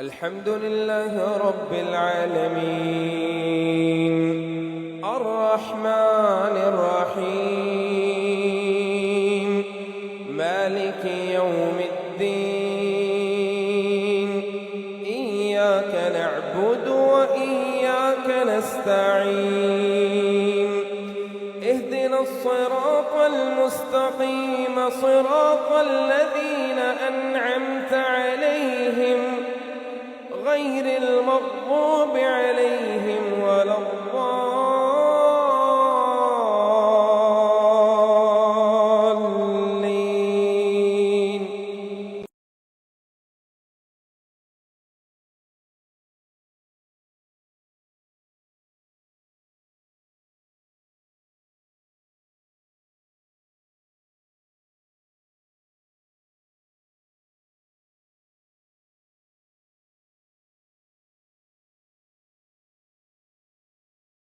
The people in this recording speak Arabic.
الحمد لله رب العالمين الرحمن الرحيم مالك يوم الدين إياك نعبد وإياك نستعين اهدنا الصراط المستقيم صراط الذين أنعمت عليهم غير المغضوب عليهم